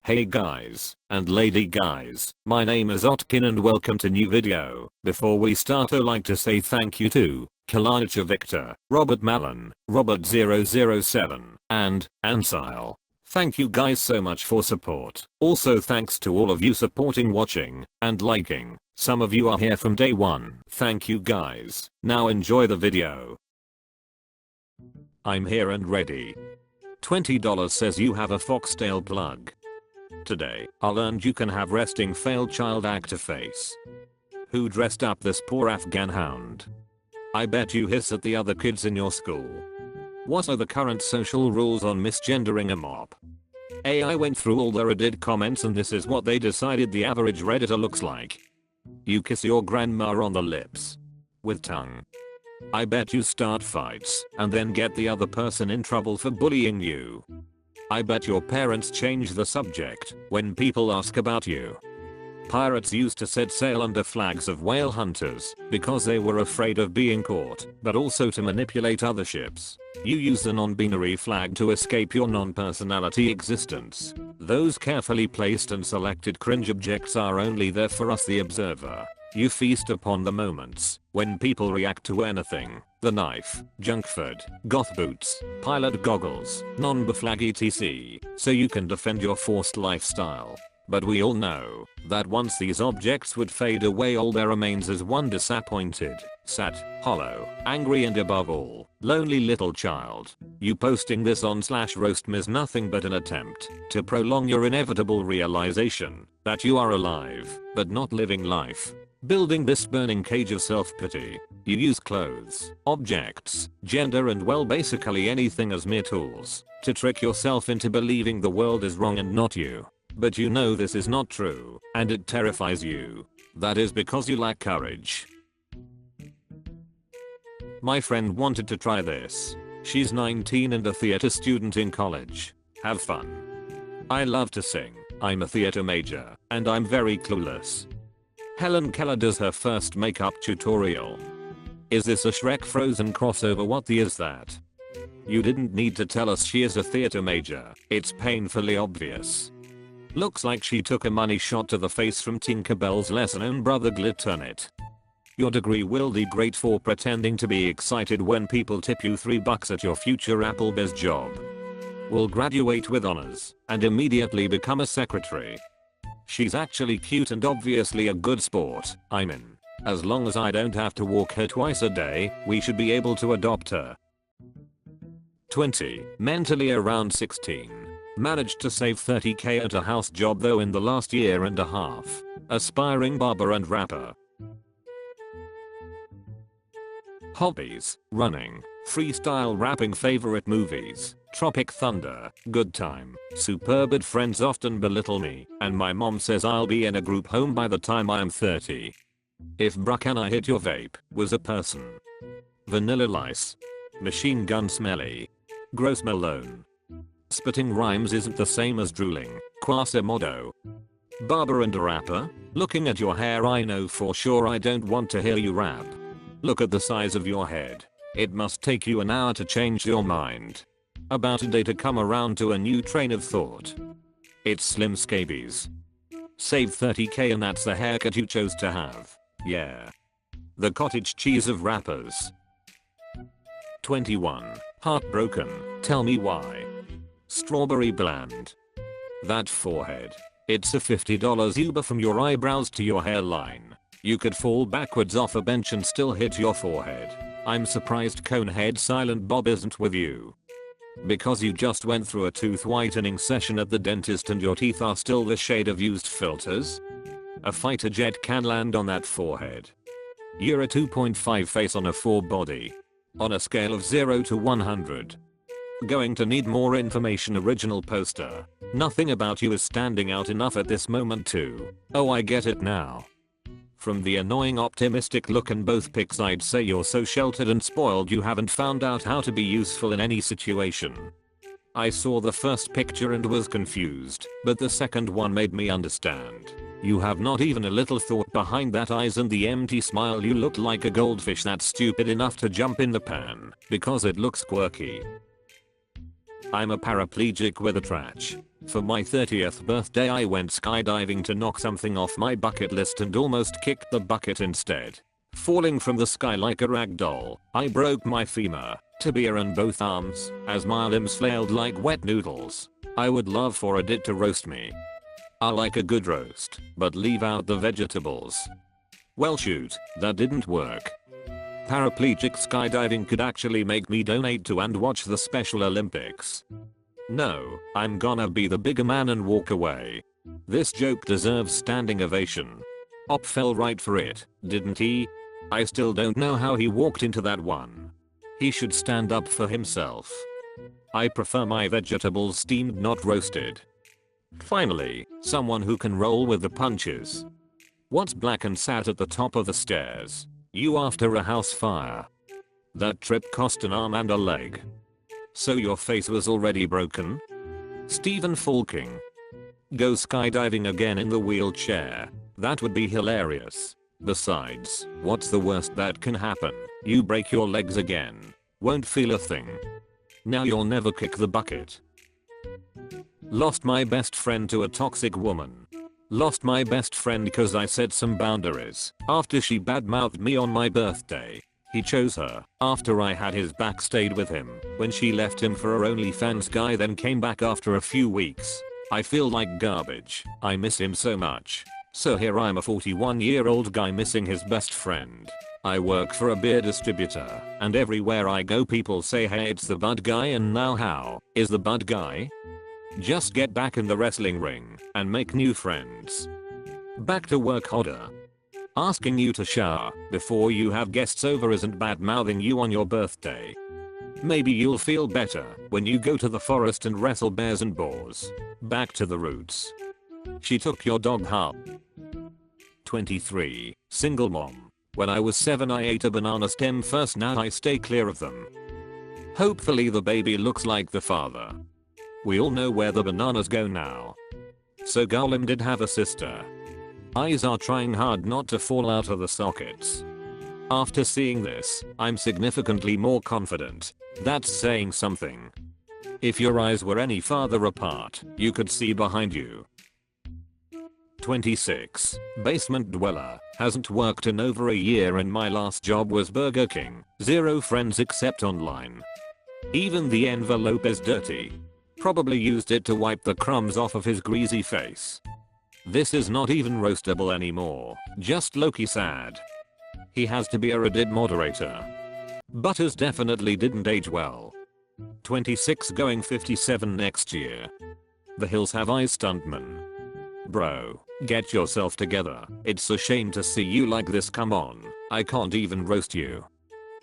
Hey guys, and lady guys, my name is Otkin and welcome to new video. Before we start I'd like to say thank you to Kalanicha Victor, Robert Mallon, Robert007, and Ansile. Thank you guys so much for support. Also thanks to all of you supporting, watching, and liking. Some of you are here from day one. Thank you guys. Now enjoy the video. I'm here and ready. $20 says you have a foxtail plug. Today, I learned you can have resting failed child actor face. Who dressed up this poor Afghan hound? I bet you hiss at the other kids in your school. What are the current social rules on misgendering a mop? I went through all the Reddit comments and this is what they decided the average Redditor looks like. You kiss your grandma on the lips. With tongue. I bet you start fights and then get the other person in trouble for bullying you. I bet your parents change the subject when people ask about you. Pirates used to set sail under flags of whale hunters because they were afraid of being caught, but also to manipulate other ships. You use the non-binary flag to escape your non-personality existence. Those carefully placed and selected cringe objects are only there for us the observer. You feast upon the moments when people react to anything. The knife, junk food, goth boots, pilot goggles, non-beflag etc. So you can defend your forced lifestyle. But we all know that once these objects would fade away all there remains is one disappointed, sad, hollow, angry and above all, lonely little child. You posting this on /RoastMe is nothing but an attempt to prolong your inevitable realization that you are alive, but not living life. Building this burning cage of self-pity. You use clothes, objects, gender and well basically anything as mere tools to trick yourself into believing the world is wrong and not you. But you know this is not true, and it terrifies you. That is because you lack courage. My friend wanted to try this. She's 19 and a theater student in college. Have fun. I love to sing. I'm a theater major, and I'm very clueless. Helen Keller does her first makeup tutorial. Is this a Shrek Frozen crossover? What the is that? You didn't need to tell us she is a theater major. It's painfully obvious. Looks like she took a money shot to the face from Tinkerbell's lesser known brother Glitternit. Your degree will be great for pretending to be excited when people tip you $3 at your future Applebee's job. Will graduate with honors and immediately become a secretary. She's actually cute and obviously a good sport. I'm in. As long as I don't have to walk her twice a day, we should be able to adopt her. 20. Mentally around 16. Managed to save $30k at a house job though in the last year and a half. Aspiring barber and rapper. Hobbies: running, freestyle rapping. Favorite movies: Tropic Thunder, Good Time, Superbad. Friends often belittle me, and my mom says I'll be in a group home by the time I am 30. If Bruh Can I Hit Your Vape was a person. Vanilla Lice. Machine Gun Smelly. Gross Malone. Spitting rhymes isn't the same as drooling. Quasimodo. Barber and a rapper. Looking at your hair I know for sure I don't want to hear you rap. Look at the size of your head. It must take you an hour to change your mind. About a day to come around to a new train of thought. It's slim scabies. Save $30k and that's the haircut you chose to have. Yeah. The cottage cheese of rappers. 21. Heartbroken, tell me why. Strawberry bland. That forehead. It's a $50 Uber from your eyebrows to your hairline. You could fall backwards off a bench and still hit your forehead. I'm surprised Conehead Silent Bob isn't with you. Because you just went through a tooth whitening session at the dentist and your teeth are still the shade of used filters? A fighter jet can land on that forehead. You're a 2.5 face on a 4 body. On a scale of 0 to 100. Going to need more information. Original poster. Nothing about you is standing out enough at this moment to. Oh, I get it now. From the annoying optimistic look in both pics I'd say you're so sheltered and spoiled you haven't found out how to be useful in any situation. I saw the first picture and was confused, but the second one made me understand. You have not even a little thought behind that eyes and the empty smile. You look like a goldfish that's stupid enough to jump in the pan because it looks quirky. I'm a paraplegic with a trach. For my 30th birthday I went skydiving to knock something off my bucket list and almost kicked the bucket instead. Falling from the sky like a rag doll, I broke my femur, tibia and both arms as my limbs flailed like wet noodles. I would love for Reddit to roast me. I like a good roast, but leave out the vegetables. Well shoot, that didn't work. Paraplegic skydiving could actually make me donate to and watch the Special Olympics. No, I'm gonna be the bigger man and walk away. This joke deserves standing ovation. Op fell right for it, didn't he? I still don't know how he walked into that one. He should stand up for himself. I prefer my vegetables steamed, not roasted. Finally, someone who can roll with the punches. What's black and sat at the top of the stairs? You after a house fire. That trip cost an arm and a leg. So your face was already broken? Stephen Falking. Go skydiving again in the wheelchair. That would be hilarious. Besides, what's the worst that can happen? You break your legs again. Won't feel a thing. Now you'll never kick the bucket. Lost my best friend to a toxic woman. Lost my best friend cause I set some boundaries after she badmouthed me on my birthday. He chose her after I had his back, stayed with him when she left him for her OnlyFans guy, then came back after a few weeks. I feel like garbage. I miss him so much. So here I'm a 41-year-old guy missing his best friend. I work for a beer distributor and everywhere I go people say, hey, it's the bud guy, and now how is the bud guy? Just get back in the wrestling ring and make new friends. Back to work hodder. Asking you to shower before you have guests over isn't bad mouthing you on your birthday. Maybe you'll feel better when you go to the forest and wrestle bears and boars. Back to the roots. She took your dog home. 23. Single mom. When I was 7 I ate a banana stem first, now I stay clear of them. Hopefully the baby looks like the father. We all know where the bananas go now. So Gollum did have a sister. Eyes are trying hard not to fall out of the sockets. After seeing this, I'm significantly more confident. That's saying something. If your eyes were any farther apart, you could see behind you. 26. Basement dweller. Hasn't worked in over a year and my last job was Burger King. 0 friends except online. Even the envelope is dirty. Probably used it to wipe the crumbs off of his greasy face. This is not even roastable anymore, just low-key sad. He has to be a Reddit moderator. Butters definitely didn't age well. 26 going 57 next year. The hills have eyes stuntman. Bro, get yourself together. It's a shame to see you like this, come on. I can't even roast you.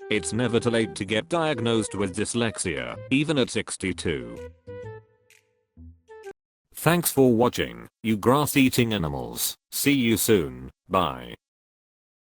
It's never too late to get diagnosed with dyslexia, even at 62. Thanks for watching, you grass-eating animals. See you soon. Bye.